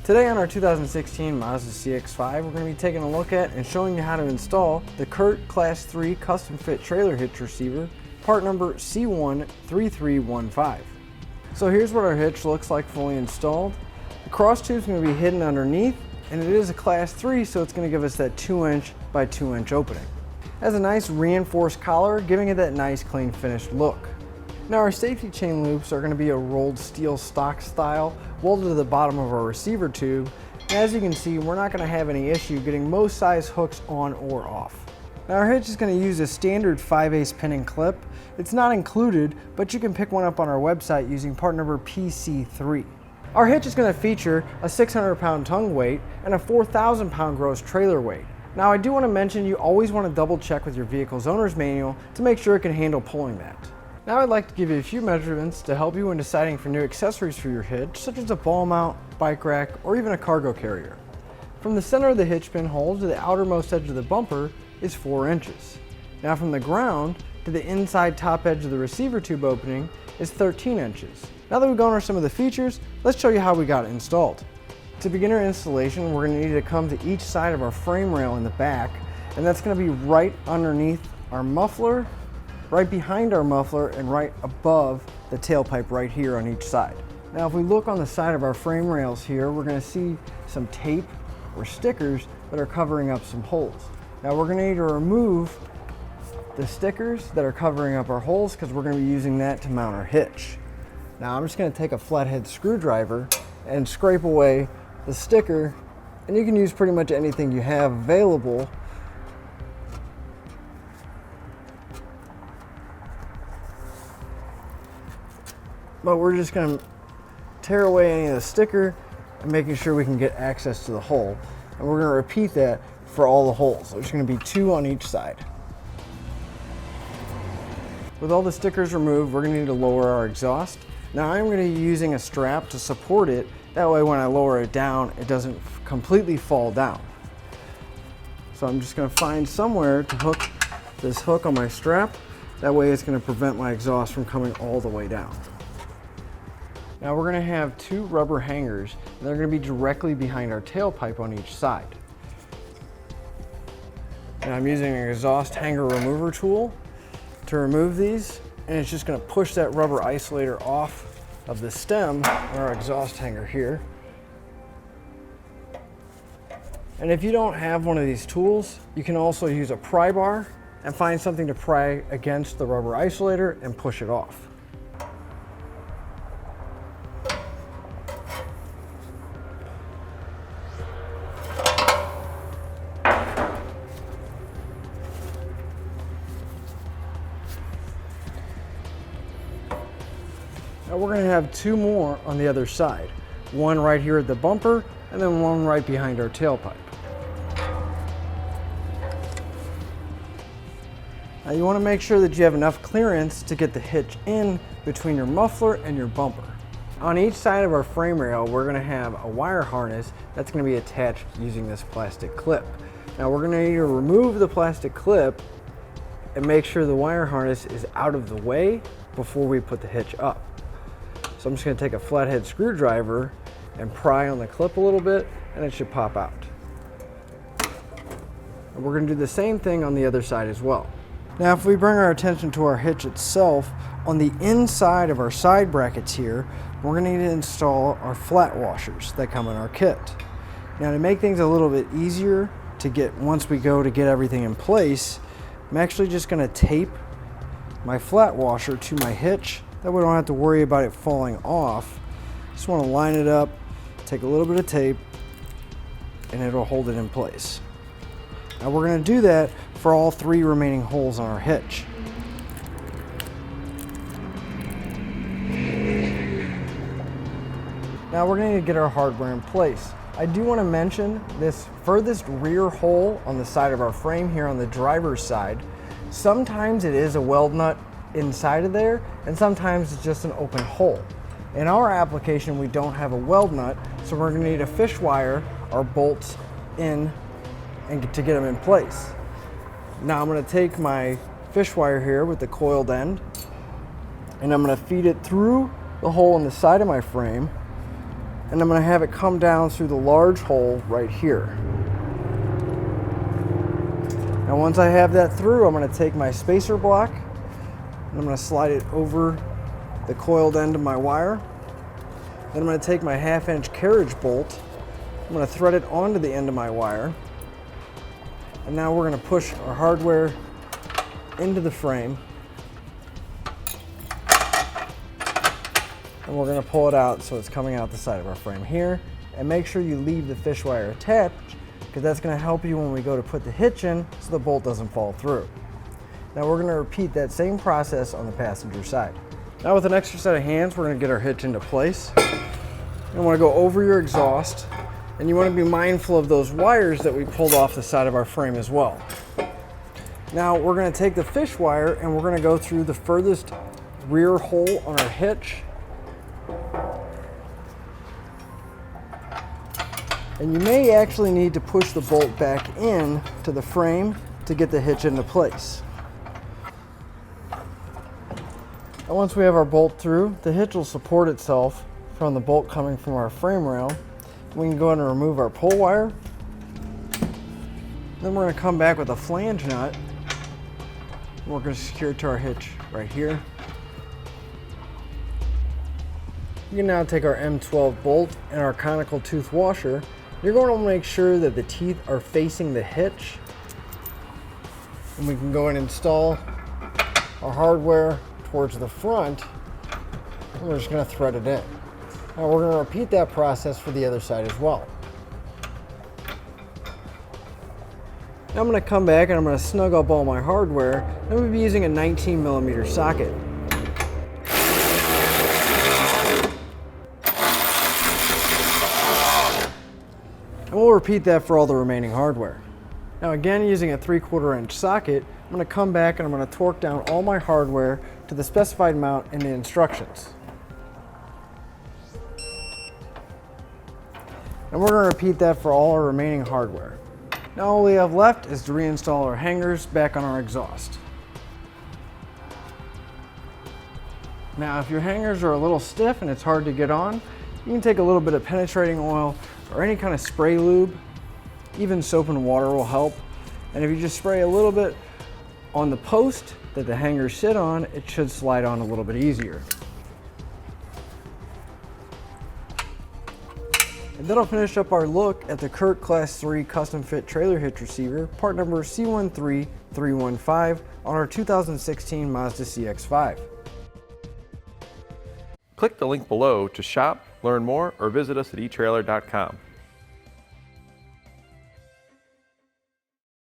Today on our 2016 Mazda CX-5, we're going to be taking a look at and showing you how to install the CURT Class 3 Custom Fit Trailer Hitch Receiver, part number C13315. So here's what our hitch looks like fully installed. The cross tube is going to be hidden underneath, and it is a Class 3, so it's going to give us that 2" by 2" opening. It has a nice reinforced collar, giving it that nice clean finished look. Now our safety chain loops are going to be a rolled steel stock style welded to the bottom of our receiver tube. And as you can see, we're not going to have any issue getting most size hooks on or off. Now our hitch is going to use a standard 5/8 pinning clip. It's not included, but you can pick one up on our website using part number PC3. Our hitch is going to feature a 600-pound tongue weight and a 4,000-pound gross trailer weight. Now I do want to mention you always want to double check with your vehicle's owner's manual to make sure it can handle pulling that. Now I'd like to give you a few measurements to help you when deciding for new accessories for your hitch, such as a ball mount, bike rack, or even a cargo carrier. From the center of the hitch pin hole to the outermost edge of the bumper is 4 inches. Now from the ground to the inside top edge of the receiver tube opening is 13 inches. Now that we've gone over some of the features, let's show you how we got it installed. To begin our installation, we're going to need to come to each side of our frame rail in the back, and that's going to be right underneath our muffler, right behind our muffler, and right above the tailpipe right here on each side. Now if we look on the side of our frame rails here, we're going to see some tape or stickers that are covering up some holes. Now we're going to need to remove the stickers that are covering up our holes because we're going to be using that to mount our hitch. Now I'm just going to take a flathead screwdriver and scrape away the sticker, and you can use pretty much anything you have available. But we're just going to tear away any of the sticker and making sure we can get access to the hole. And we're going to repeat that for all the holes. There's going to be 2 on each side. With all the stickers removed, we're going to need to lower our exhaust. Now I'm going to be using a strap to support it. That way when I lower it down, it doesn't completely fall down. So I'm just going to find somewhere to hook this hook on my strap. That way it's going to prevent my exhaust from coming all the way down. Now we're going to have 2 rubber hangers, and they're going to be directly behind our tailpipe on each side. And I'm using an exhaust hanger remover tool to remove these, and it's just going to push that rubber isolator off of the stem on our exhaust hanger here. And if you don't have one of these tools, you can also use a pry bar and find something to pry against the rubber isolator and push it off. Now we're going to have 2 more on the other side. One right here at the bumper, and then one right behind our tailpipe. Now you want to make sure that you have enough clearance to get the hitch in between your muffler and your bumper. On each side of our frame rail, we're going to have a wire harness that's going to be attached using this plastic clip. Now we're going to need to remove the plastic clip and make sure the wire harness is out of the way before we put the hitch up. So I'm just going to take a flathead screwdriver and pry on the clip a little bit, and it should pop out. And we're going to do the same thing on the other side as well. Now if we bring our attention to our hitch itself, on the inside of our side brackets here, we're going to need to install our flat washers that come in our kit. Now to make things a little bit easier to get once we go to get everything in place, I'm actually just going to tape my flat washer to my hitch. That way we don't have to worry about it falling off. Just want to line it up, take a little bit of tape, and it'll hold it in place. Now we're going to do that for all 3 remaining holes on our hitch. Now we're going to get our hardware in place. I do want to mention this furthest rear hole on the side of our frame here on the driver's side. Sometimes it is a weld nut inside of there, and sometimes it's just an open hole. In our application, we don't have a weld nut, so we're going to need to fish wire our bolts in and to get them in place. Now I'm going to take my fish wire here with the coiled end, and I'm going to feed it through the hole in the side of my frame and I'm going to have it come down through the large hole right here. Now once I have that through, I'm going to take my spacer block and I'm going to slide it over the coiled end of my wire. Then I'm going to take my 1/2-inch carriage bolt, I'm going to thread it onto the end of my wire, and now we're going to push our hardware into the frame, and we're going to pull it out so it's coming out the side of our frame here. And make sure you leave the fish wire attached, because that's going to help you when we go to put the hitch in so the bolt doesn't fall through. Now we're going to repeat that same process on the passenger side. Now with an extra set of hands, we're going to get our hitch into place. You want to go over your exhaust, and you want to be mindful of those wires that we pulled off the side of our frame as well. Now we're going to take the fish wire and we're going to go through the furthest rear hole on our hitch. And you may actually need to push the bolt back in to the frame to get the hitch into place. And once we have our bolt through, the hitch will support itself from the bolt coming from our frame rail. We can go ahead and remove our pull wire. Then we're going to come back with a flange nut. We're going to secure it to our hitch right here. You can now take our M12 bolt and our conical tooth washer. You're going to make sure that the teeth are facing the hitch. And we can go and install our hardware towards the front. And we're just going to thread it in. Now we're going to repeat that process for the other side as well. Now I'm going to come back and I'm going to snug up all my hardware. I'm going to be using a 19mm socket. And we'll repeat that for all the remaining hardware. Now again, using a 3/4 inch socket, I'm going to come back and I'm going to torque down all my hardware to the specified mount in the instructions. And we're going to repeat that for all our remaining hardware. Now all we have left is to reinstall our hangers back on our exhaust. Now if your hangers are a little stiff and it's hard to get on, you can take a little bit of penetrating oil or any kind of spray lube. Even soap and water will help. And if you just spray a little bit on the post that the hangers sit on, it should slide on a little bit easier. And that'll finish up our look at the CURT Class 3 custom fit trailer hitch receiver, part number C13315 on our 2016 Mazda CX-5. Click the link below to shop, learn more, or visit us at etrailer.com.